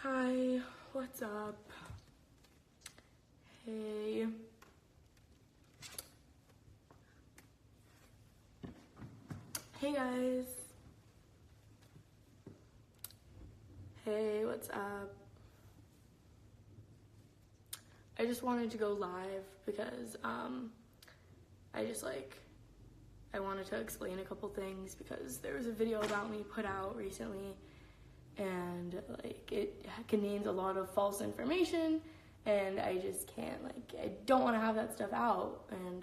Hi, what's up? Hey. Hey guys. Hey, what's up? I just wanted to go live because I wanted to explain a couple things because there was a video about me put out recently and like it contains a lot of false information and I just can't, I don't want to have that stuff out, and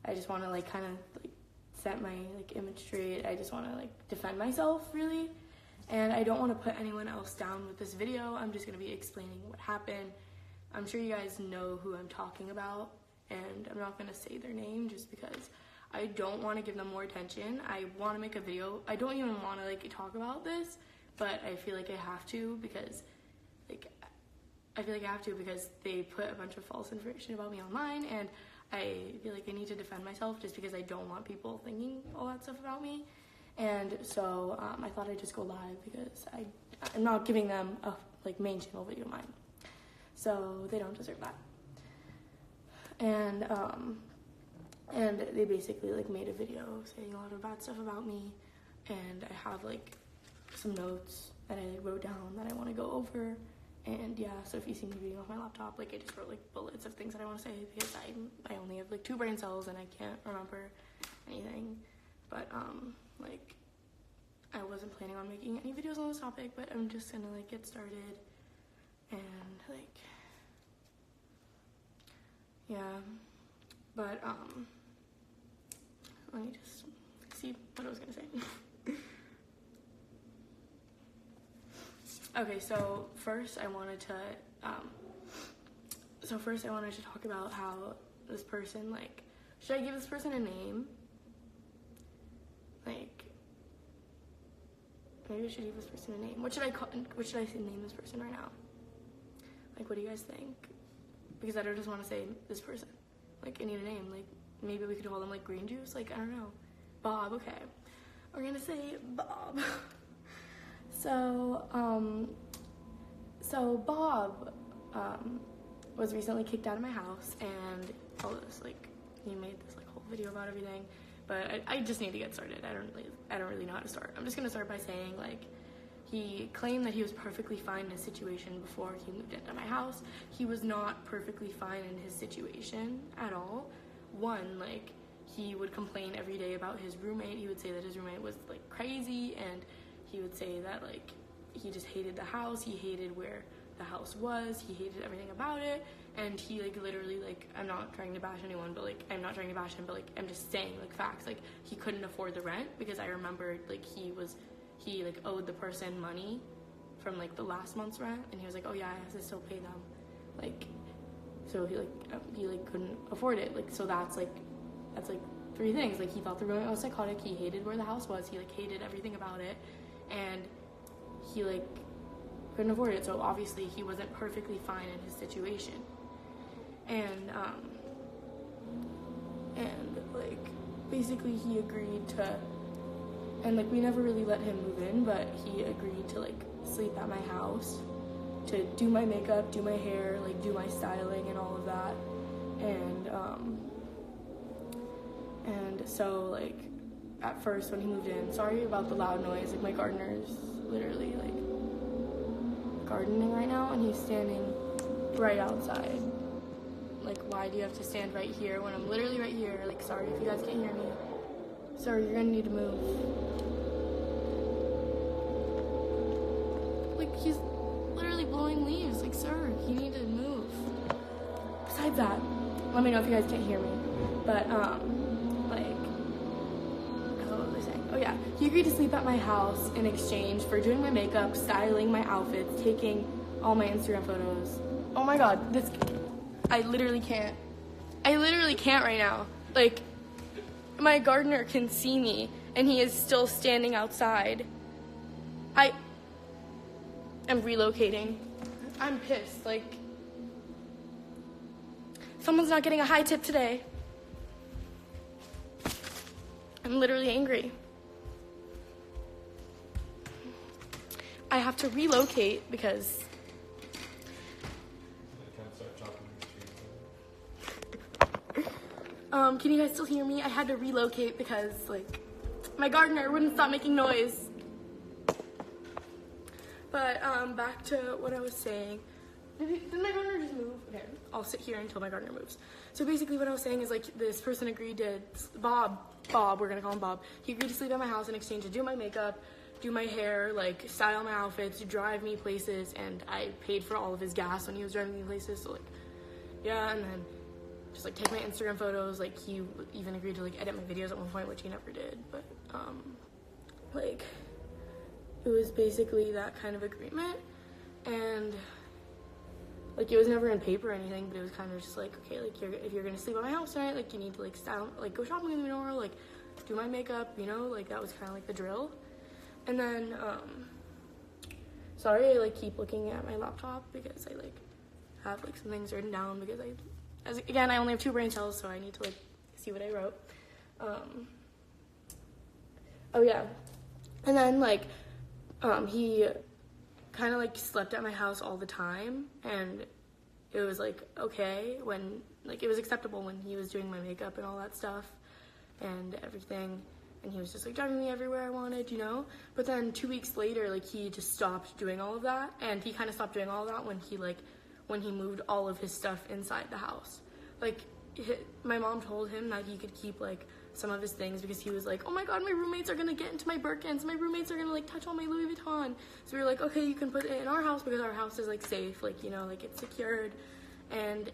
I just want to kind of set my image straight. I just want to defend myself really, and I don't want to put anyone else down with this video. I'm just going to be explaining what happened. I'm sure you guys know who I'm talking about, and I'm not going to say their name just because I don't want to give them more attention. I want to make a video. I don't even want to talk about this, but I feel like I have to because because they put a bunch of false information about me online, and I feel like I need to defend myself just because I don't want people thinking all that stuff about me. And so I thought I'd just go live because I'm not giving them a main channel video of mine, so they don't deserve that. And they basically made a video saying a lot of bad stuff about me, and I have some notes that I wrote down that I want to go over. And yeah, so if you see me reading off my laptop, I just wrote bullets of things that I want to say because I only have 2 brain cells and I can't remember anything. But I wasn't planning on making any videos on this topic, but I'm just gonna get started and yeah. But let me just see what I was gonna say. Okay, so first I wanted to talk about how this person, should I give this person a name? Maybe I should give this person a name. What should I name this person right now? What do you guys think? Because I don't just want to say this person. I need a name. Maybe we could call them green juice. I don't know. Bob. Okay, we're gonna say Bob. So Bob was recently kicked out of my house, and all this he made this whole video about everything. But I just need to get started. I don't really know how to start. I'm just gonna start by saying he claimed that he was perfectly fine in his situation before he moved into my house. He was not perfectly fine in his situation at all. One, he would complain every day about his roommate. He would say that his roommate was crazy, and he would say that he just hated the house. He hated where the house was. He hated everything about it. And he literally I'm not trying to bash anyone, but I'm not trying to bash him, but I'm just saying facts. He couldn't afford the rent because I remembered he owed the person money from the last month's rent, and he was oh yeah, I have to still pay them. So he couldn't afford it. So that's 3 things. He thought the roommate was psychotic. He hated where the house was. He hated everything about it, and he couldn't afford it. So obviously he wasn't perfectly fine in his situation. And basically he agreed to, and we never really let him move in, but he agreed to sleep at my house, to do my makeup, do my hair, do my styling and all of that. And so at first when he moved in, sorry about the loud noise, my gardener's literally gardening right now, and he's standing right outside. Why do you have to stand right here when I'm literally right here? Sorry if you guys can't hear me. Sir, you're gonna need to move. He's literally blowing leaves. Sir, you need to move. Besides that, let me know if you guys can't hear me. But what was I saying? Oh yeah, he agreed to sleep at my house in exchange for doing my makeup, styling my outfits, taking all my Instagram photos. Oh my god, I literally can't right now. My gardener can see me, and he is still standing outside. I'm relocating. I'm pissed. Someone's not getting a high tip today. I'm literally angry. I have to relocate because can you guys still hear me? I had to relocate because like my gardener wouldn't stop making noise. But back to what I was saying. Did my gardener just move? Okay, I'll sit here until my gardener moves. So basically what I was saying is like this person agreed to, Bob, we're gonna call him Bob. He agreed to sleep at my house in exchange to do my makeup, do my hair, like style my outfits, drive me places, and I paid for all of his gas when he was driving me places. So like, yeah, and then just like take my Instagram photos. Like he even agreed to like edit my videos at one point, which he never did. But like it was basically that kind of agreement, and like it was never in paper or anything, but it was kind of just like, okay, like if you're gonna sleep at my house tonight, like you need to like style, like go shopping with me tomorrow, like do my makeup, you know, like that was kind of like the drill. And then sorry, I like keep looking at my laptop because I like have like some things written down because again I only have 2 brain cells, so I need to like see what I wrote. Oh yeah, and then like he kind of like slept at my house all the time, and it was like okay when like it was acceptable when he was doing my makeup and all that stuff and everything, and he was just like driving me everywhere I wanted, you know. But then 2 weeks later, like he just stopped doing all of that, and he kind of stopped doing all of that when he moved all of his stuff inside the house. Like my mom told him that he could keep like some of his things because he was like, oh my god, my roommates are gonna get into my Birkins, my roommates are gonna like touch all my Louis Vuitton. So we were like, okay, you can put it in our house because our house is like safe, like, you know, like it's secured. And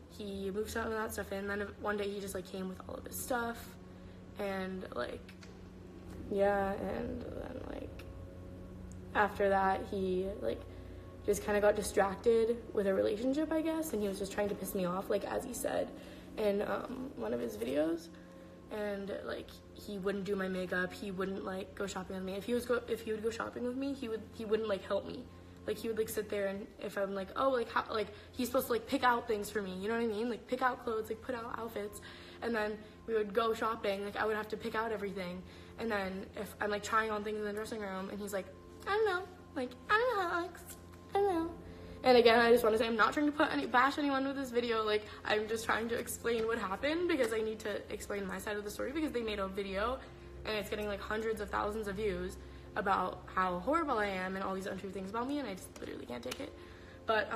he moved some of that stuff in, and then one day he just like came with all of his stuff, and like yeah, and then like after that he like just kind of got distracted with a relationship, I guess, and he was just trying to piss me off, like as he said in one of his videos. And like he wouldn't do my makeup, he wouldn't like go shopping with me. If he would go shopping with me, he wouldn't like help me. Like he would like sit there, and if I'm like, oh, like how, like he's supposed to like pick out things for me, you know what I mean? Like pick out clothes, like put out outfits, and then we would go shopping, like I would have to pick out everything. And then if I'm like trying on things in the dressing room, and he's like, I don't know, like I don't know how it looks, I don't know. And again, I just want to say I'm not trying to bash anyone with this video. Like, I'm just trying to explain what happened because I need to explain my side of the story because they made a video and it's getting like hundreds of thousands of views about how horrible I am and all these untrue things about me, and I just literally can't take it. But,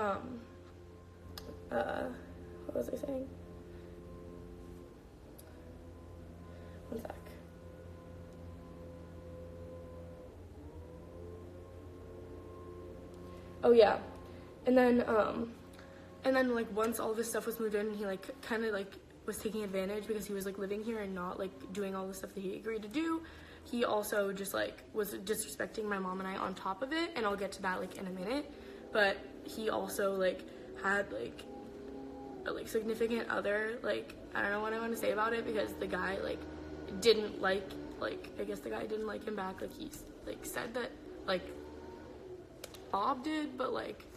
what was I saying? One sec. Oh yeah. And then like once all of his stuff was moved in, he like kind of like was taking advantage because he was like living here and not like doing all the stuff that he agreed to do. He also just like was disrespecting my mom and I on top of it, and I'll get to that like in a minute. But he also like had like a like significant other, like I don't know what I want to say about it because the guy like didn't like I guess the guy didn't like him back. Like he like said that like Bob did, but like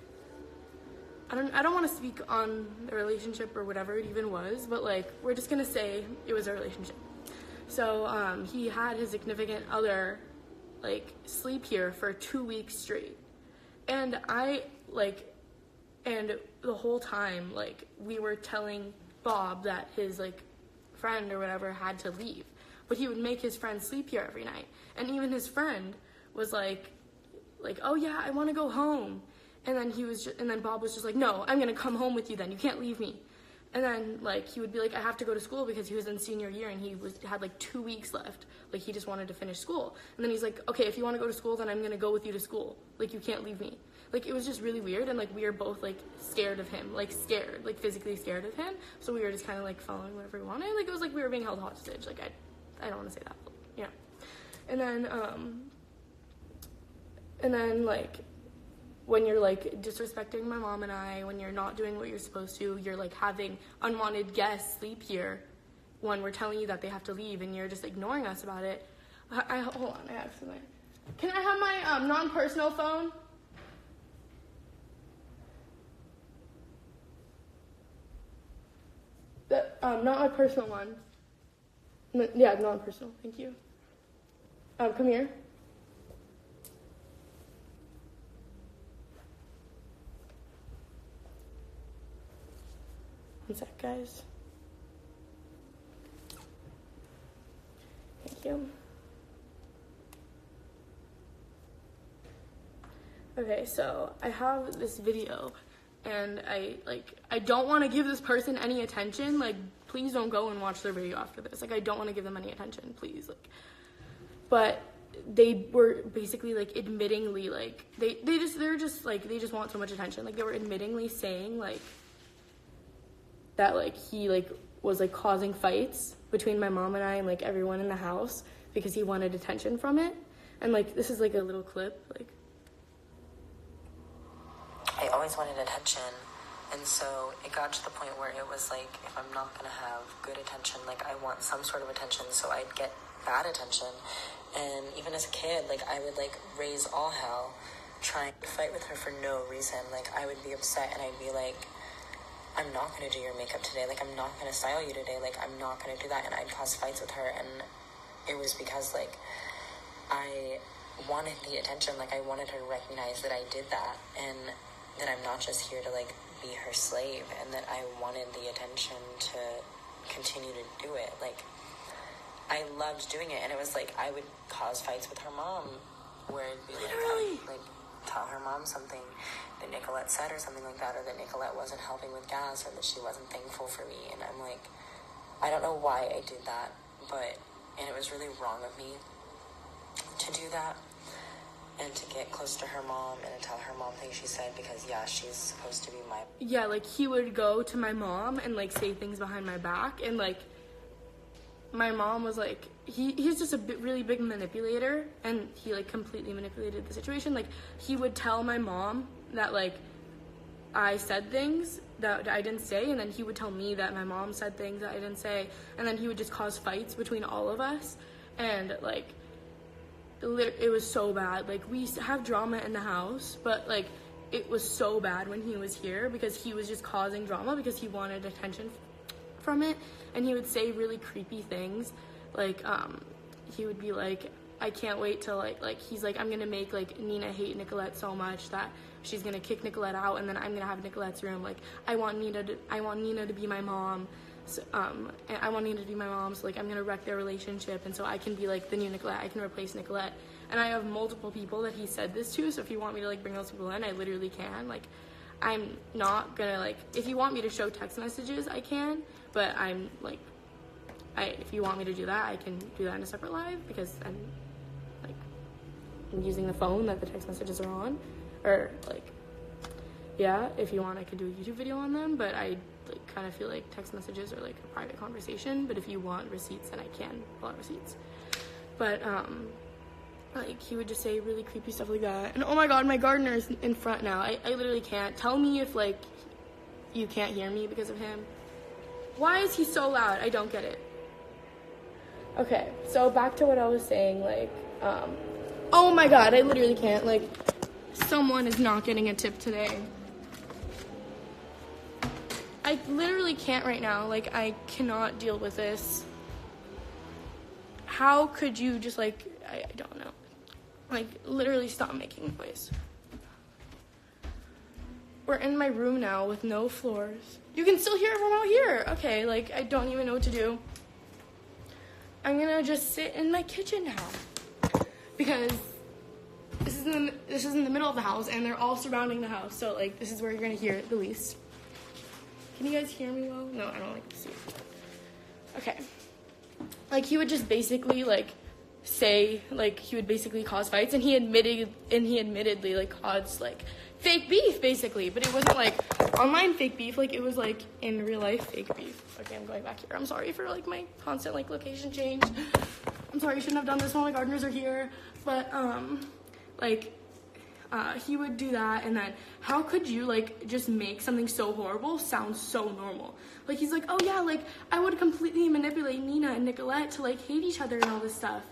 I don't want to speak on the relationship or whatever it even was, but like we're just gonna say it was a relationship. So he had his significant other like sleep here for 2 weeks straight, and and the whole time like we were telling Bob that his like friend or whatever had to leave, but he would make his friend sleep here every night, and even his friend was like oh yeah, I want to go home. And then Bob was just like, no, I'm gonna come home with you then, you can't leave me. And then like he would be like, I have to go to school because he was in senior year and he had like 2 weeks left, like he just wanted to finish school. And then he's like, okay, if you want to go to school, then I'm gonna go with you to school, like you can't leave me. Like it was just really weird, and like we were both like scared of him, like scared, like physically scared of him, so we were just kind of like following whatever we wanted. Like it was like we were being held hostage. Like I don't want to say that, but yeah. And then like when you're like disrespecting my mom and I, when you're not doing what you're supposed to, you're like having unwanted guests sleep here when we're telling you that they have to leave, and you're just ignoring us about it. Hold on, I have something. Can I have my non-personal phone? Not my personal one. Yeah, non-personal, thank you. Come here. One sec, guys. Thank you. Okay, so I have this video, and I don't want to give this person any attention. Like, please don't go and watch their video after this. Like, I don't want to give them any attention, please. Like, but they were basically, like, admittingly, like, they just want so much attention. Like, they were admittingly saying, like, that, like, he, like, was, like, causing fights between my mom and I and, like, everyone in the house because he wanted attention from it. And, like, this is, like, a little clip, like. I always wanted attention, and so it got to the point where it was like, if I'm not gonna have good attention, like, I want some sort of attention, so I'd get bad attention. And even as a kid, like, I would, like, raise all hell trying to fight with her for no reason. Like, I would be upset and I'd be like, I'm not gonna do your makeup today, like, I'm not gonna style you today, like, I'm not gonna do that. And I'd cause fights with her, and it was because, like, I wanted the attention. Like, I wanted her to recognize that I did that, and that I'm not just here to, like, be her slave, and that I wanted the attention to continue to do it. Like, I loved doing it, and it was like, I would cause fights with her mom, where it'd be like, I'd, like, tell her mom something that Nicolette said or something like that, or that Nicolette wasn't helping with gas, or that she wasn't thankful for me. And I'm like, I don't know why I did that, and it was really wrong of me to do that. And to get close to her mom and to tell her mom things she said, because, yeah, she's supposed to be my... Yeah, like, he would go to my mom and, like, say things behind my back. And, like, my mom was, like, he's just a really big manipulator. And he, like, completely manipulated the situation. Like, he would tell my mom that, like, I said things that I didn't say. And then he would tell me that my mom said things that I didn't say. And then he would just cause fights between all of us. And, like... it was so bad. Like, we have drama in the house, but, like, it was so bad when he was here because he was just causing drama because he wanted attention from it. And he would say really creepy things. Like, he would be like, I can't wait till, like, he's like, I'm gonna make, like, Nina hate Nicolette so much that she's gonna kick Nicolette out, and then I'm gonna have Nicolette's room. Like, I want Nina to be my mom. So, and I want Nina to be my mom, so, like, I'm gonna wreck their relationship, and so I can be, like, the new Nicolette. I can replace Nicolette. And I have multiple people that he said this to, so if you want me to, like, bring those people in, I literally can. Like, I'm not gonna, like, if you want me to show text messages, I can, but I'm, like, if you want me to do that, I can do that in a separate live, because I'm using the phone that the text messages are on, or, like, yeah, if you want, I could do a YouTube video on them, but I, like, kind of feel like text messages are, like, a private conversation. But if you want receipts, then I can pull out receipts. But like, he would just say really creepy stuff like that. And oh my god, my gardener's in front now. I literally can't. Tell me if, like, you can't hear me because of him. Why is he so loud? I don't get it. Okay, so back to what I was saying, like, oh my god, I literally can't. Like, someone is not getting a tip today. I literally can't right now. Like, I cannot deal with this. How could you just, like, I don't know. Like, literally stop making noise. We're in my room now with no floors. You can still hear it from out here. Okay, like, I don't even know what to do. I'm gonna just sit in my kitchen now. Because this is in the middle of the house, and they're all surrounding the house. So, like, this is where you're gonna hear it the least. Can you guys hear me well? No, I don't like to see it. Okay. Like, he would just basically, like, say, like, he would basically cause fights, and he admittedly, like, caused, like, fake beef, basically. But it wasn't, like, online fake beef. Like, it was, like, in real life fake beef. Okay, I'm going back here. I'm sorry for, like, my constant, like, location change. I'm sorry, I shouldn't have done this while my gardeners are here. But, like, he would do that, and then how could you, like, just make something so horrible sound so normal? Like, he's like, oh yeah, like, I would completely manipulate Nina and Nicolette to, like, hate each other and all this stuff,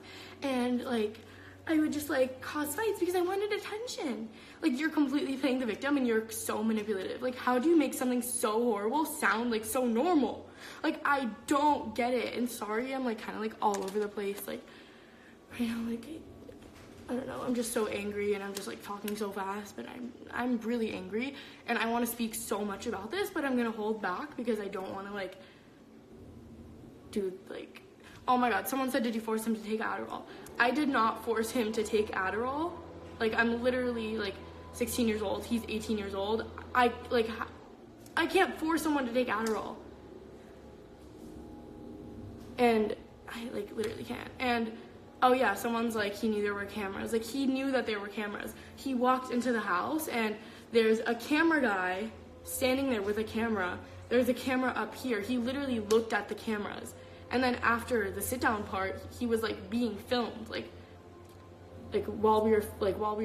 and, like, I would just, like, cause fights because I wanted attention. Like, you're completely playing the victim, and you're so manipulative. Like, how do you make something so horrible sound, like, so normal? Like, I don't get it, and sorry, I'm, like, kind of, like, all over the place, like, right now, like, I don't know, I'm just so angry, and I'm just like talking so fast, but I'm really angry, and I want to speak so much about this, but I'm gonna hold back because I don't want to like do like, oh my god, someone said, did you force him to take Adderall? I did not force him to take Adderall. Like, I'm literally like 16 years old, he's 18 years old. I can't force someone to take Adderall, and I like literally can't. And oh yeah, someone's like, he knew there were cameras. Like, he knew that there were cameras. He walked into the house and there's a camera guy standing there with a camera. There's a camera up here. He literally looked at the cameras. And then after the sit down part, he was like being filmed. Like while we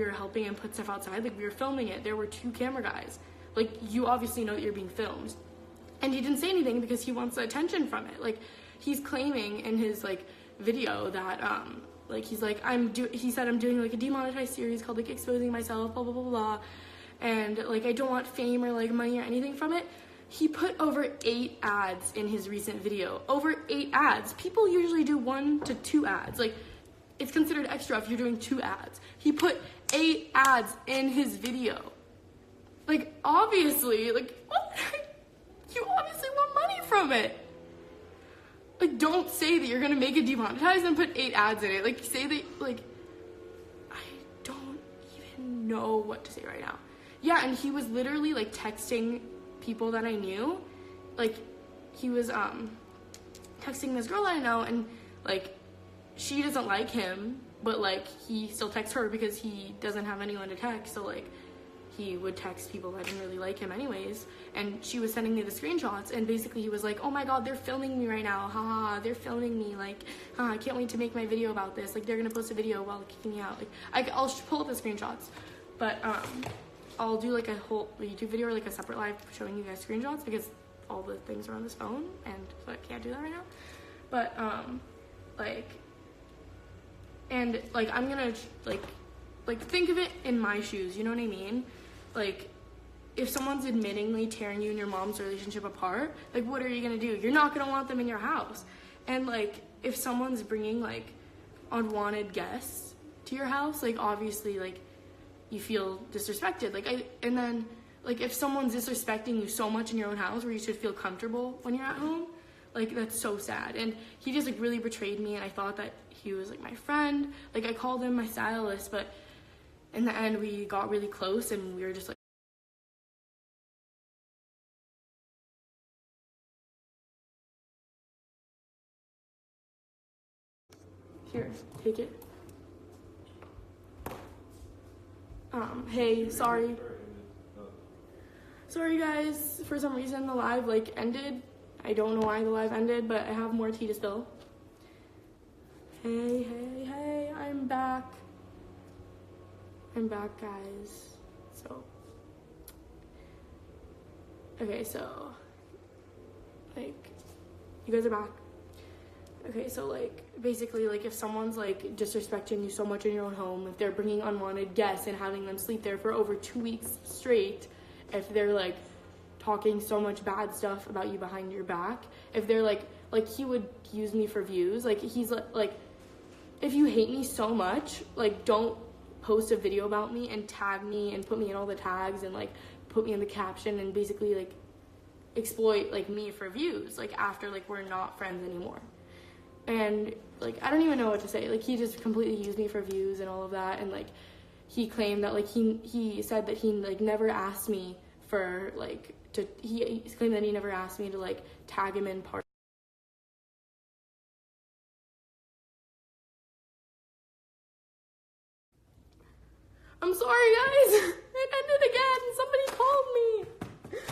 were helping him put stuff outside, like we were filming it. There were 2 camera guys. Like, you obviously know that you're being filmed. And he didn't say anything because he wants the attention from it. Like, he's claiming in his like video that like he's like, he said I'm doing like a demonetized series called like exposing myself, blah blah blah blah, and like I don't want fame or like money or anything from it. He put over 8 ads in his recent video. Over 8 ads. People usually do 1 to 2 ads. Like, it's considered extra if you're doing 2 ads. He put 8 ads in his video. Like, obviously, like, what? You obviously want money from it. Like, don't say that you're gonna make it demonetized and put 8 ads in it. Like, say that, like, I don't even know what to say right now. Yeah, and he was literally, like, texting people that I knew. Like, he was, texting this girl that I know, and, like, she doesn't like him, but, like, he still texts her because he doesn't have anyone to text, so, like, he would text people that didn't really like him anyways, and she was sending me the screenshots, and basically he was like, oh my god, they're filming me right now, haha, they're filming me, like, I can't wait to make my video about this, like, they're gonna post a video while kicking me out, like, I'll pull up the screenshots, but, I'll do, like, a whole YouTube video or, like, a separate live showing you guys screenshots, because all the things are on this phone, and so I can't do that right now, but, like, and, like, I'm gonna, like, think of it in my shoes, you know what I mean? Like, if someone's admittingly tearing you and your mom's relationship apart, like, what are you gonna do? You're not gonna want them in your house. And, like, if someone's bringing, like, unwanted guests to your house, like, obviously, like, you feel disrespected. Like, and then, like, if someone's disrespecting you so much in your own house where you should feel comfortable when you're at home, like, that's so sad. And he just, like, really betrayed me, and I thought that he was, like, my friend. Like, I called him my stylist, but in the end, we got really close, and we were just like, here, take it. Hey, sorry guys, for some reason the live, like, ended. I don't know why the live ended, but I have more tea to spill. Hey, I'm back. I'm back, guys. So, okay, so, like, you guys are back. Okay, so, like, basically, like, if someone's, like, disrespecting you so much in your own home, if they're bringing unwanted guests and having them sleep there for over 2 weeks straight, if they're, like, talking so much bad stuff about you behind your back, if they're, like, he would use me for views, like, he's, like, if you hate me so much, like, don't post a video about me and tag me and put me in all the tags and, like, put me in the caption and basically, like, exploit, like, me for views, like, after, like, we're not friends anymore. And, like, I don't even know what to say. Like, he just completely used me for views and all of that, and, like, he claimed that, like, he said that he, like, never asked me for, like, he claimed that he never asked me to, like, tag him in parts. I'm sorry, guys. It ended again. Somebody called me.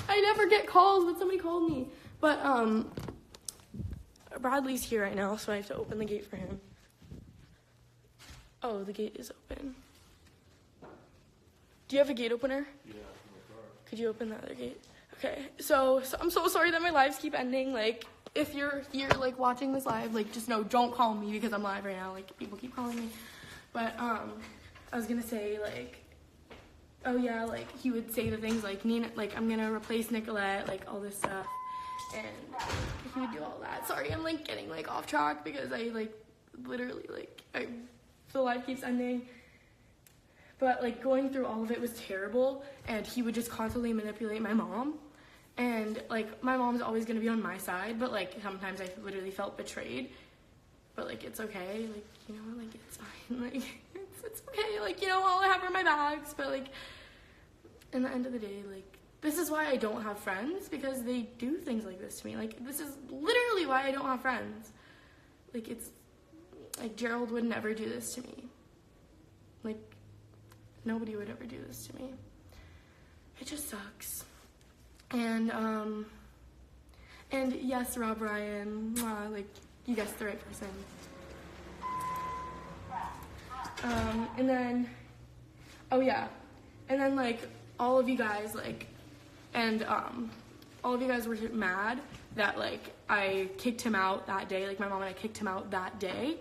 I never get calls, but somebody called me. But, Bradley's here right now, so I have to open the gate for him. Oh, the gate is open. Do you have a gate opener? Yeah, in my car. Could you open the other gate? Okay, so I'm so sorry that my lives keep ending. Like, if you're here, like, watching this live, like, just know, don't call me because I'm live right now. Like, people keep calling me. But, I was gonna say, like, oh yeah, like, he would say the things like, Nina, like, I'm gonna replace Nicolette, like, all this stuff. And he would do all that. Sorry, I'm, like, getting, like, off track because I, like, literally, like, the live keeps ending. But, like, going through all of it was terrible, and he would just constantly manipulate my mom. And, like, my mom's always going to be on my side, but, like, sometimes I literally felt betrayed. But, like, it's okay. Like, you know, like, it's fine. Like, it's okay. Like, you know, all I have are my bags. But, like, in the end of the day, like, this is why I don't have friends, because they do things like this to me. Like, this is literally why I don't have friends. Like, it's, like, Gerald would never do this to me. Like, nobody would ever do this to me. It just sucks. And yes, Rob Ryan, like, you guessed the right person. And then, oh yeah, and then, like, all of you guys, like, and, all of you guys were mad that, like, I kicked him out that day, like, my mom and I kicked him out that day.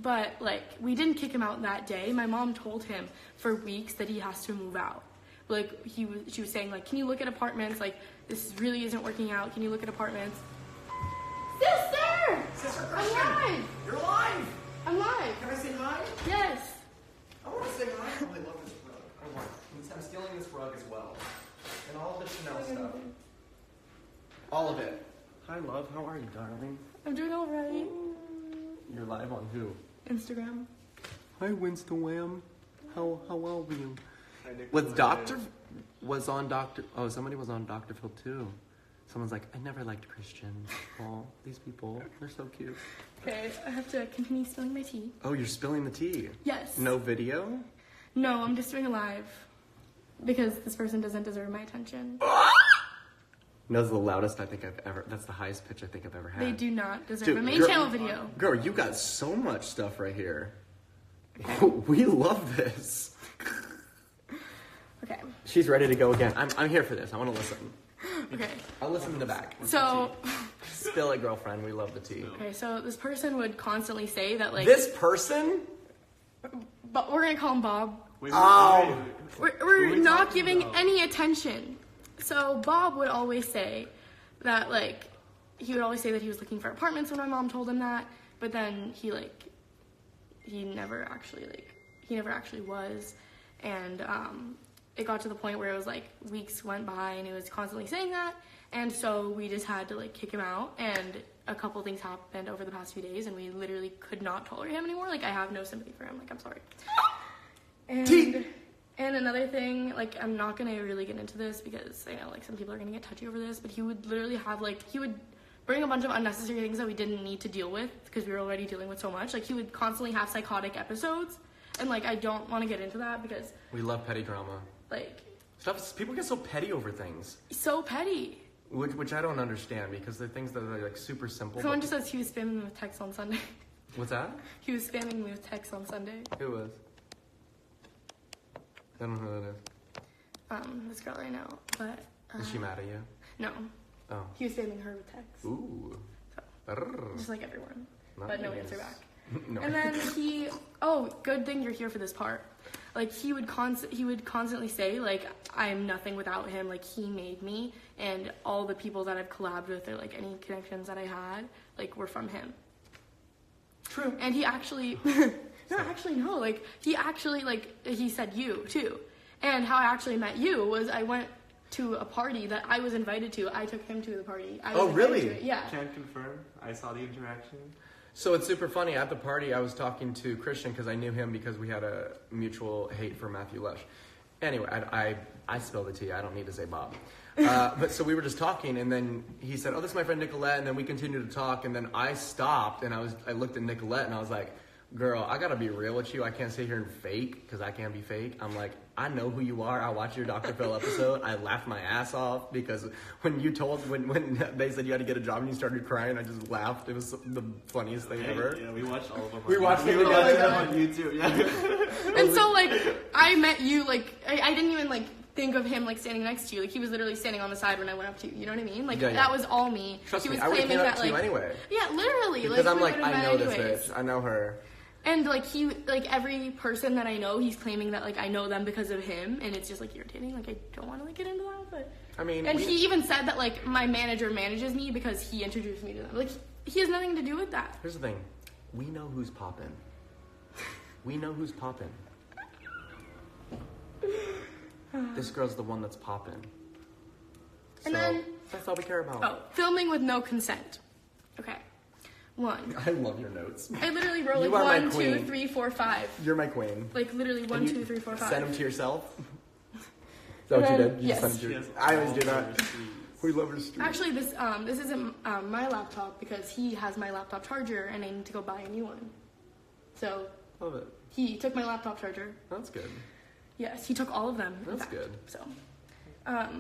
But, like, we didn't kick him out that day. My mom told him for weeks that he has to move out. Like, she was saying, like, can you look at apartments? Like, this really isn't working out. Can you look at apartments? Sister! Sister I'm Christian! live! You're live! I'm live. Can I say hi? Yes. I want to say hi. Oh, I love this rug. I'm stealing this rug as well. And all of the Chanel stuff. All of it. Hi, love. How are you, darling? I'm doing all right. You're live on who? Instagram. Hi, Winston Wham. How are you? Hi, Nicolette. Somebody was on Dr. Phil too. Someone's like, I never liked Christians. Oh, these people, they're so cute. Okay, I have to continue spilling my tea. Oh, you're spilling the tea? Yes. No video? No, I'm just doing a live. Because this person doesn't deserve my attention. No, that's the loudest that's the highest pitch I think I've ever had. They do not deserve Dude, a main channel video. Girl, you got so much stuff right here. We love this. Okay. She's ready to go again. I'm here for this. I want to listen. Okay. I'll listen in the back. So, Spill it, girlfriend. We love the tea. okay, so this person would constantly say that, like... This person? But we're gonna call him Bob. Wait, Oh. We're we not talking giving about? any attention. So Bob would always say that, like, he would always say that he was looking for apartments when my mom told him that, but then he never actually was. And it got to the point where it was like weeks went by and he was constantly saying that, and so we just had to, like, kick him out. And a couple things happened over the past few days and we literally could not tolerate him anymore. Like, I have no sympathy for him. Like, I'm sorry. And another thing, like, I'm not gonna really get into this because I know, like, some people are gonna get touchy over this, but he would literally have, like, he would bring a bunch of unnecessary things that we didn't need to deal with because we were already dealing with so much. Like, he would constantly have psychotic episodes, and, like, I don't want to get into that because, We love petty drama. like, People get so petty over things, so petty. which I don't understand because they're things that are, like, super simple. Someone but- just says he was spamming me with texts on Sunday. What's that? He was spamming me with texts on Sunday. Who was? I don't know who that is. This girl I know, but Is she mad at you? no, Oh. he was spamming her with texts. Ooh. So, Brrr. just like everyone, Not but no nice. answer back. No. And then good thing you're here for this part. Like, he would constantly say, like, I'm nothing without him. Like, he made me, and all the people that I've collabed with or, like, any connections that I had, like, were from him. True. And he actually, no, like, he said you too. And how I actually met you was I went to a party that I was invited to. I took him to the party. I was Oh, invited really? to it. Yeah. Can't confirm. I saw the interaction. So it's super funny. At the party, I was talking to Christian because I knew him because we had a mutual hate for Matthew Lush. Anyway, I spilled the tea. I don't need to say Bob. But so we were just talking, and then he said, "Oh, this is my friend Nicolette," and then we continued to talk, and then I stopped, and I looked at Nicolette, and I was like, "Girl, I gotta be real with you. I can't sit here and fake because I can't be fake." I'm like, "I know who you are. I watched your Dr. Phil episode. I laughed my ass off because when they said you had to get a job and you started crying, I just laughed. It was the funniest thing ever." Yeah, we watched all of them. We watched it them all. on YouTube. Yeah. And so, like, I met you, like, I didn't even, like, think of him, like, standing next to you. Like, he was literally standing on the side when I went up to you. You know what I mean? Like, Yeah, yeah. that was all me. Trust he me, was I would've claiming came up that, to you like, anyway. yeah, literally. Because I'm we like, would've I met know this anyways. bitch. I know her. And, like, every person that I know, he's claiming that, like, I know them because of him, and it's just, like, irritating. Like, I don't want to, like, get into that, but... I mean... And he even said that, like, my manager manages me because he introduced me to them. Like, he has nothing to do with that. Here's the thing. We know who's poppin'. We know who's poppin'. This girl's the one that's popping. And then... That's all we care about. Oh, filming with no consent. Okay. 1. I love your notes. I literally wrote You like are my 1, 2, queen. 3, 4, 5. You're my queen. Like literally 1, And you 2, 3, 4, 5. Send them to yourself? Is that what you did? You Yes. just send them to Yes. I always do that. We love her street. Actually, this isn't my laptop because he has my laptop charger and I need to go buy a new one. So Love it. he took my laptop charger. That's good. Yes, he took all of them. in That's fact. good. So,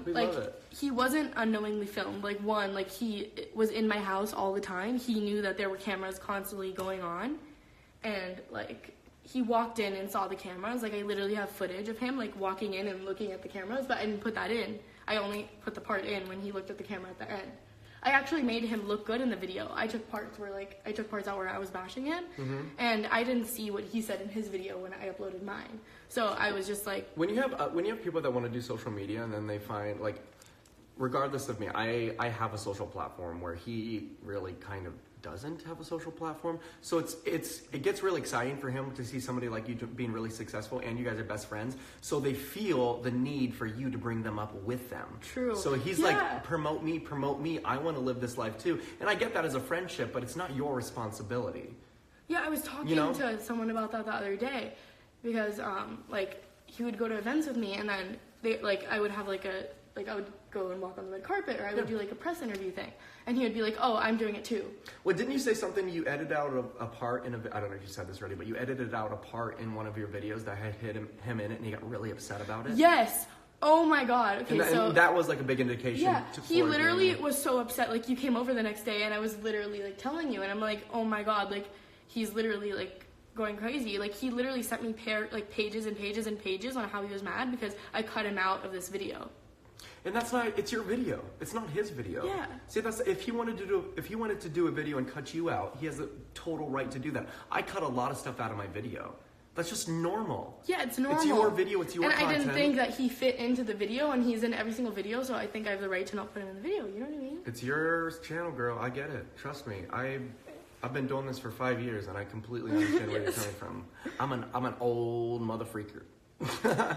We like, love it. he wasn't unknowingly filmed. Like, one, like, he was in my house all the time. He knew that there were cameras constantly going on. And, like, he walked in and saw the cameras. Like, I literally have footage of him, like, walking in and looking at the cameras, but I didn't put that in. I only put the part in when he looked at the camera at the end. I actually made him look good in the video. I took parts out where I was bashing him, and I didn't see what he said in his video when I uploaded mine. So I was just like, When you have people that want to do social media and then they find, like, regardless of me, I have a social platform where he really kind of doesn't have a social platform. So it gets really exciting for him to see somebody like you being really successful and you guys are best friends. So they feel the need for you to bring them up with them. True. So he's like, promote me. I want to live this life too. And I get that as a friendship, but it's not your responsibility. yeah, I was talking to someone about that the other day because, like, he would go to events with me and then I would have I would go and walk on the red carpet or I would do like a press interview thing. And he would be like, oh, I'm doing it too. Well, didn't you say something you edited out a part in I don't know if you said this already, but you edited out a part in one of your videos that had hit him in it and he got really upset about it? Yes. Oh my God. Okay, and that was like a big indication. yeah, he for literally doing- was so upset. Like, you came over the next day and I was literally like telling you and I'm like, oh my God, like he's literally like going crazy. Like, he literally sent me pages and pages and pages on how he was mad because I cut him out of this video. And that's not, it's your video. It's not his video. Yeah. See, that's, if he wanted to do a video and cut you out, he has the total right to do that. I cut a lot of stuff out of my video. That's just normal. Yeah, it's normal. It's your video, it's your content. And I didn't think that he fit into the video, and he's in every single video, so I think I have the right to not put him in the video. You know what I mean? It's your channel, girl. I get it. Trust me. I've been doing this for 5 years, and I completely understand where you're coming from. I'm an old mother freaker.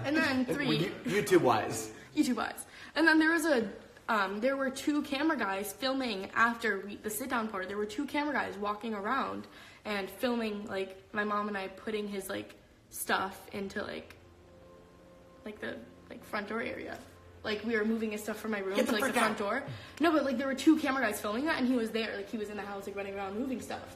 And then 3. YouTube-wise. YouTube-wise. And then there were 2 camera guys filming after the sit-down part. There were 2 camera guys walking around and filming, like, my mom and I putting his, like, stuff into, like the, like, front door area. Like, we were moving his stuff from my room to, like, the front door. No, but, like, there were 2 camera guys filming that, and he was there. Like, he was in the house, like, running around moving stuff.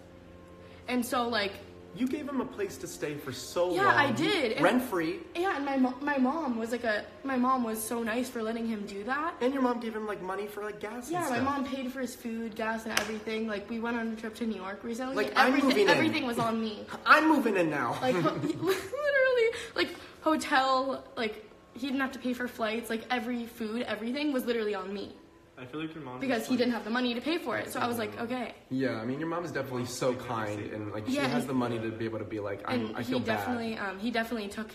And so, like... You gave him a place to stay for so long. Yeah, I did. Rent-free. Yeah, and my mom was my mom was so nice for letting him do that. And your mom gave him, like, money for, like, gas and stuff. Yeah, my mom paid for his food, gas, and everything. Like, we went on a trip to New York recently. Like, I'm moving in. Everything was on me. I'm moving in now. Like, literally, like, hotel, like, he didn't have to pay for flights. Like, every food, everything was literally on me. I feel like your mom. Because he didn't have the money to pay for it. So I was like, okay. Yeah, I mean, your mom is definitely so kind, and, like, she Yeah, has the money to be able to be like, I feel bad. He definitely took,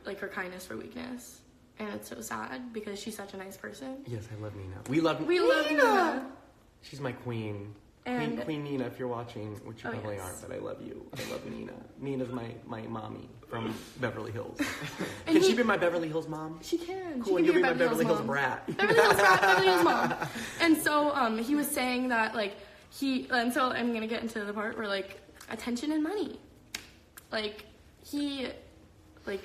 like, her kindness for weakness. And it's so sad because she's such a nice person. Yes, I love Nina. We love Nina. She's my queen. And- Queen Nina, if you're watching, which you Oh, probably yes. aren't, but I love you. I love Nina. Nina's my mommy from Beverly Hills. And Can she be my Beverly Hills mom? She can. Cool, She and can you'll be be my your Beverly Hills mom. brat. Beverly Hills brat, Beverly Hills mom. And so he was saying that, like, and so I'm gonna get into the part where, like, attention and money. Like, he, like,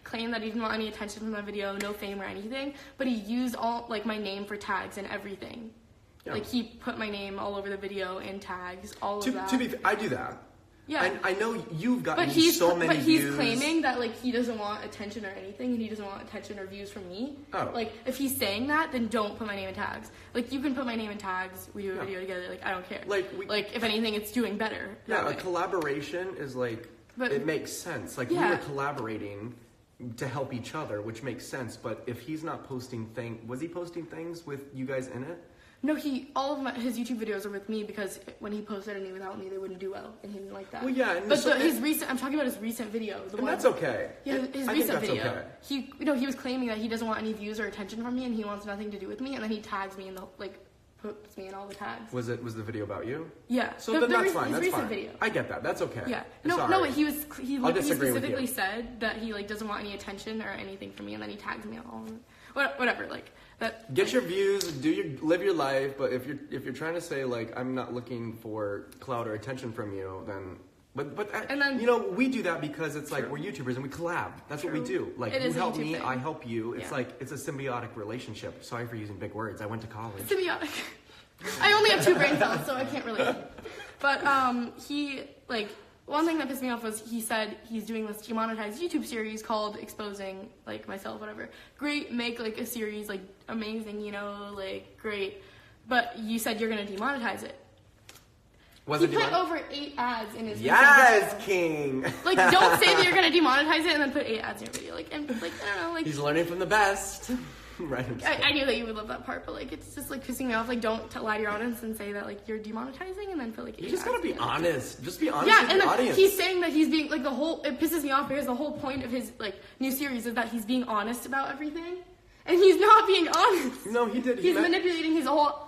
claimed that he didn't want any attention from my video, no fame or anything, but he used all, like, my name for tags and everything. Yeah. Like, he put my name all over the video in tags, all of that. To be fair, I do that. Yeah. I know you've gotten But he's views. claiming that, like, he doesn't want attention or anything, and he doesn't want attention or views from me. Oh. Like, if he's saying that, then don't put my name in tags. Like, you can put my name in tags. We do a Yeah. video together. Like, I don't care. Like, if anything, it's doing better. Yeah, that a way. collaboration is like, But- it makes sense. Like, Yeah. we were collaborating to help each other, which makes sense. But if he's not posting was he posting things with you guys in it? No, all of his YouTube videos are with me because when he posted any without me, they wouldn't do well, and he didn't like that. Well, yeah, and but so- I'm talking about his recent video. And that's okay. Yeah, his I think recent that's video. okay. He was claiming that he doesn't want any views or attention from me, and he wants nothing to do with me, and then he tags me in the, like, puts me in all the tags. Was the video about you? Yeah. So then that's fine. His That's recent fine. video. I get that. That's okay. Yeah. Sorry. No. He specifically disagree said that he like doesn't want any attention or anything from me, and then he tags me all. Whatever. Like that. Get your views, live your life. But if you're trying to say like I'm not looking for clout or attention from you, then. But and then, we do that because it's like we're YouTubers and we collab. That's what we do. Like you help me, I help you. It's like it's a symbiotic relationship. Sorry for using big words. I went to college. Symbiotic. I only have 2 brain cells, so I can't relate. But he like one thing that pissed me off was he said he's doing this demonetized YouTube series called Exposing like myself, whatever. Great, make like a series like amazing, like great. But you said you're gonna demonetize it. He put over 8 ads in his video. King. Like, don't say that you're gonna demonetize it and then put 8 ads in your video. Like, and like I don't know, like he's learning from the best. Right. I knew that you would love that part, but like it's just like pissing me off. Like, don't lie to your audience and say that like you're demonetizing and then put like 8 You just ads gotta be in honest. Just be honest yeah, with your and audience. he's saying that he's being like it pisses me off because the whole point of his like new series is that he's being honest about everything, and he's not being honest. No, he did. He's manipulating his whole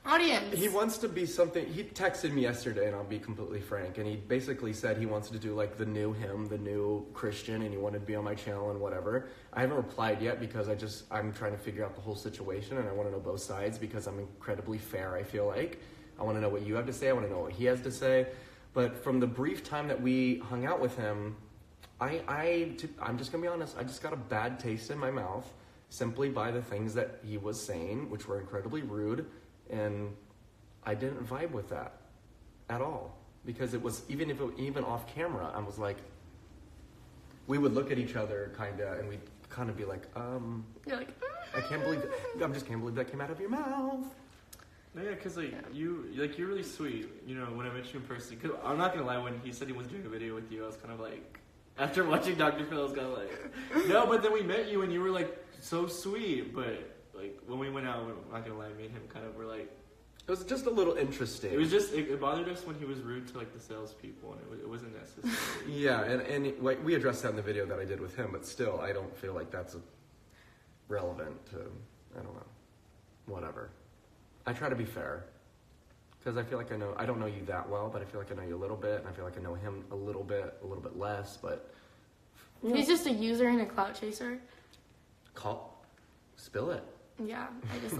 audience. He wants to be something. He texted me yesterday, and I'll be completely frank. And he basically said he wants to do like the new him, the new Christian, and he wanted to be on my channel and whatever. I haven't replied yet because I'm trying to figure out the whole situation, and I want to know both sides because I'm incredibly fair. I feel like I want to know what you have to say. I want to know what he has to say. But from the brief time that we hung out with him, I'm just gonna be honest. I just got a bad taste in my mouth simply by the things that he was saying, which were incredibly rude. And I didn't vibe with that at all because it was even off camera. I was like, we would look at each other and we'd kind of be like, You're like, I just can't believe that came out of your mouth. No, yeah, because you're really sweet. When I met you in person, because I'm not gonna lie, when he said he was doing a video with you, I was kind of like, after watching Dr. Phil, I was kind of like, no. But then we met you and you were like so sweet, but. Like, when we went out, I'm not gonna lie, me and him kind of were like... It was just a little interesting. It was just, it bothered us when he was rude to, like, the salespeople, and it wasn't necessary. Yeah, and like, we addressed that in the video that I did with him, but still, I don't feel like that's relevant to, I don't know, whatever. I try to be fair, because I feel like I don't know you that well, but I feel like I know you a little bit, and I feel like I know him a little bit less, but... He's just a user and a clout chaser. Spill it. Yeah, I just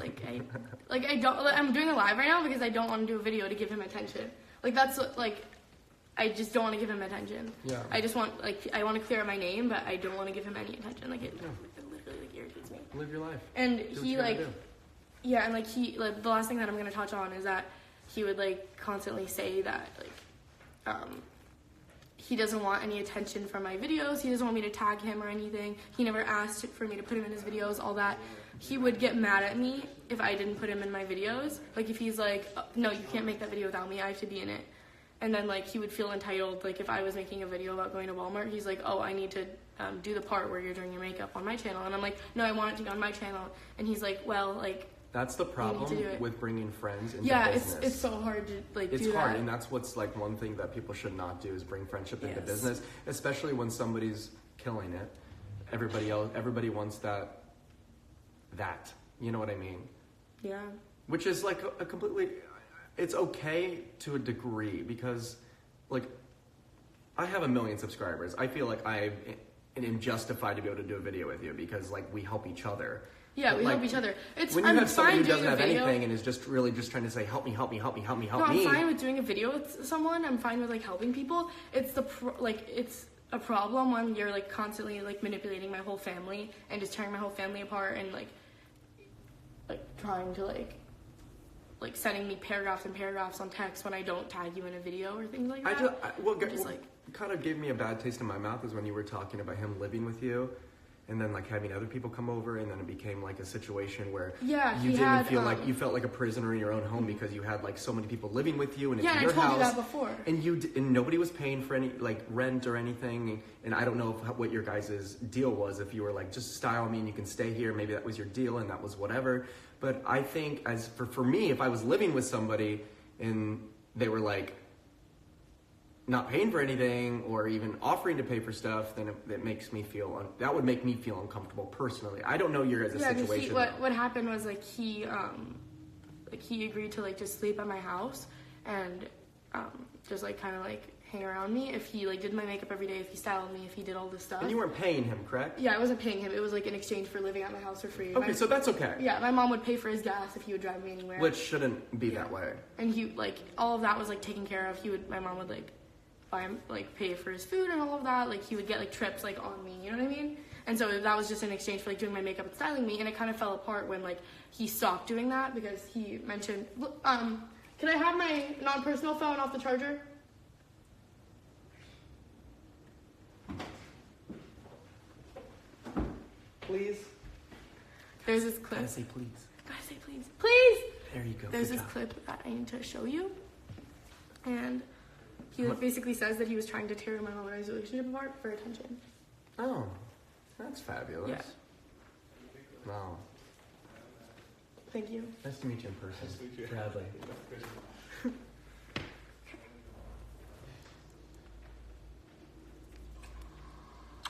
I'm doing a live right now because I don't want to do a video to give him attention. Like that's what, like, I just don't want to give him attention. Yeah. I just want I want to clear up my name, but I don't want to give him any attention. Like it literally like irritates me. Live your life. And do he like, yeah, and like he like the last thing that I'm gonna touch on is that he would like constantly say that like he doesn't want any attention from my videos. He doesn't want me to tag him or anything. He never asked for me to put him in his videos, all that. He would get mad at me if I didn't put him in my videos. Like, if he's like, no, you can't make that video without me. I have to be in it. And then, like, he would feel entitled. Like, if I was making a video about going to Walmart, he's like, oh, I need to do the part where you're doing your makeup on my channel. And I'm like, no, I want it to be on my channel. And he's like, well, like... That's the problem with bringing friends into business. Yeah, it's so hard to, like, do that. It's hard, and that's what's, like, one thing that people should not do is bring friendship into business, especially when somebody's killing it. Everybody wants that. You know what I mean? Yeah. Which is, like, a completely... It's okay to a degree because, like, I have 1 million subscribers. I feel like I am justified to be able to do a video with you because, like, we help each other. Yeah, we help each other. When you have somebody who doesn't have anything and is just really just trying to say, help me. I'm fine with doing a video with someone. I'm fine with like helping people. It's it's a problem when you're like constantly like manipulating my whole family and just tearing my whole family apart and like trying to like sending me paragraphs and paragraphs on text when I don't tag you in a video or things like that. What kind of gave me a bad taste in my mouth is when you were talking about him living with you. And then, like, having other people come over, and then it became, like, a situation where you felt like a prisoner in your own home because you had, like, so many people living with you, and it's your house. Yeah, I told you that before. And nobody was paying for any, like, rent or anything, and I don't know what your guys' deal was, if you were, like, just style me and you can stay here, maybe that was your deal and that was whatever. But I think, as for me, if I was living with somebody and they were, like, not paying for anything or even offering to pay for stuff, then that makes me feel that would make me feel uncomfortable personally. I don't know your guys' situation. What happened was like he like he agreed to like just sleep at my house and just like kind of like hang around me if he like did my makeup every day, if he styled me, if he did all this stuff. And you weren't paying him, correct? Yeah, I wasn't paying him. It was like in exchange for living at my house for free. Okay, so that's okay. Yeah, my mom would pay for his gas if he would drive me anywhere. Which shouldn't be that way. And he like all of that was like taken care of. My mom would like buy him like pay for his food and all of that. Like he would get like trips like on me, you know what I mean? And so that was just in exchange for like doing my makeup and styling me. And it kind of fell apart when like he stopped doing that because he mentioned, can I have my non-personal phone off the charger? Please. There's this clip. Gotta say please. Gotta say please. Please! There you go. There's this clip that I need to show you. And he like basically says that he was trying to tear my mom and I's relationship apart for attention. Oh, that's fabulous. Yeah. Wow. Thank you. Nice to meet you in person. Nice to meet you. Bradley.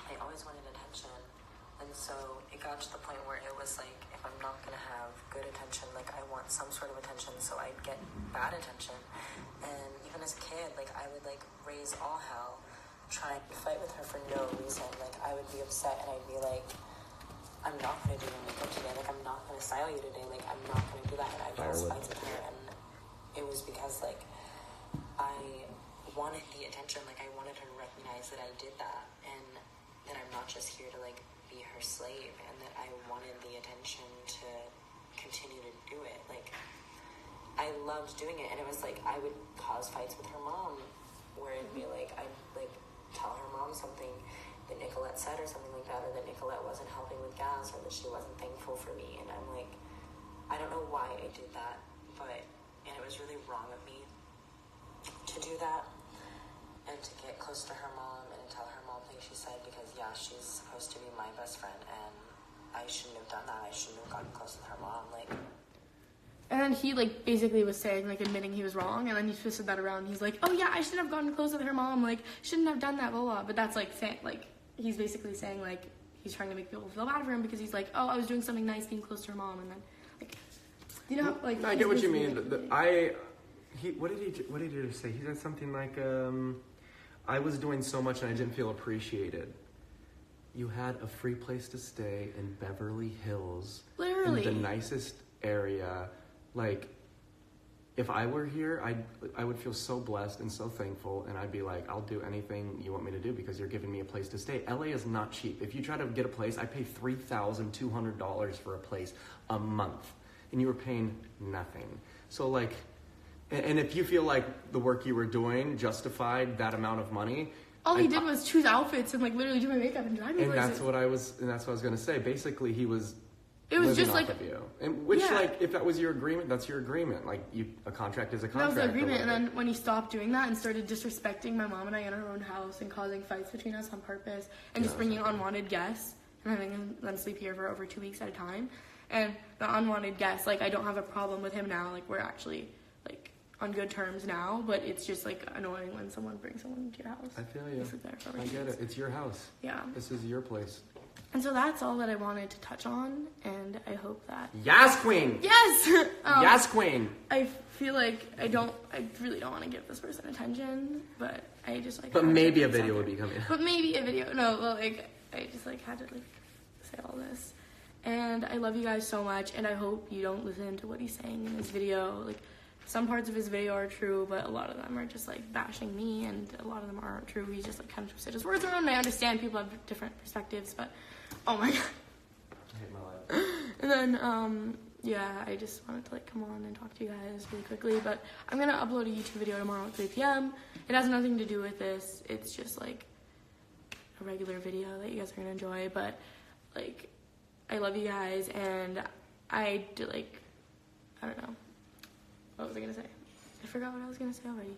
I always wanted attention, and so it got to the point where it was like, if I'm not gonna have good attention, like I want some sort of attention, so I'd get bad attention. And even as a kid, like I would like raise all hell, trying to fight with her for no reason. Like I would be upset and I'd be like, I'm not gonna do your makeup today, like I'm not gonna style you today, like I'm not gonna do that. And I'd cause fights with her, and it was because like I wanted the attention, like I wanted her to recognize that I did that, and that I'm not just here to like be her slave, and that I wanted the attention to continue to do it. Like I loved doing it, and it was like I would cause fights with her mom, where it'd be like I'd like tell her mom something that Nicolette said or something like that, or that Nicolette wasn't helping with gas, or that she wasn't thankful for me, and I'm like, I don't know why I did that, and it was really wrong of me to do that, and to get close to her mom and to tell her mom things she said, because yeah, she's supposed to be my best friend, and I shouldn't have done that. I shouldn't have gotten close with her mom, like. And then he like basically was saying like admitting he was wrong, and then he twisted that around. He's like, oh yeah, I shouldn't have gotten close with her mom, like shouldn't have done that, blah blah. But that's like saying like he's basically saying like he's trying to make people feel bad for him because he's like, oh, I was doing something nice being close to her mom, and then like, you know, like I get what you mean. What did he just say? He said something like, I was doing so much and I didn't feel appreciated. You had a free place to stay in Beverly Hills, literally in the nicest area. Like, if I were here, I would feel so blessed and so thankful, and I'd be like, I'll do anything you want me to do because you're giving me a place to stay. LA is not cheap. If you try to get a place, I pay $3,200 for a place a month, and you were paying nothing. So like, and if you feel like the work you were doing justified that amount of money, all he did was choose outfits and like literally do my makeup and drive me places. That's what I was gonna say. Basically, he was. It was just like, you. And which, yeah. Like, if that was your agreement, that's your agreement. Like, a contract is a contract. That was the agreement, and then when he stopped doing that and started disrespecting my mom and I in our own house and causing fights between us on purpose and just bringing unwanted guests and having them sleep here for over 2 weeks at a time, and the unwanted guests, like, I don't have a problem with him now. Like, we're actually, like, on good terms now, but it's just, like, annoying when someone brings someone to your house. I feel you. I get it. It's your house. Yeah. This is your place. And so that's all that I wanted to touch on, and I hope that... Yes, queen! Yes! Yes, queen! I feel like I really don't want to give this person attention, but I just, like... But maybe a video would be coming. But maybe a video. No, well, like, I just, like, had to, like, say all this. And I love you guys so much, and I hope you don't listen to what he's saying in this video. Like, some parts of his video are true, but a lot of them are just, like, bashing me, and a lot of them aren't true. He just, like, kind of twisted his words around, and I understand people have different perspectives, but... Oh my god. I hate my life. And then, yeah, I just wanted to, like, come on and talk to you guys really quickly, but I'm gonna upload a YouTube video tomorrow at 3 p.m. It has nothing to do with this. It's just, like, a regular video that you guys are gonna enjoy, but, like, I love you guys, and I do, like, I don't know. What was I gonna say? I forgot what I was gonna say already.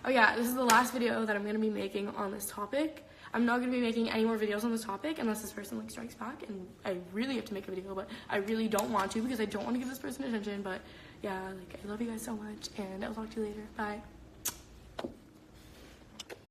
Oh yeah, this is the last video that I'm gonna be making on this topic. I'm not going to be making any more videos on this topic unless this person, like, strikes back, and I really have to make a video, but I really don't want to because I don't want to give this person attention, but yeah, like, I love you guys so much, and I'll talk to you later. Bye.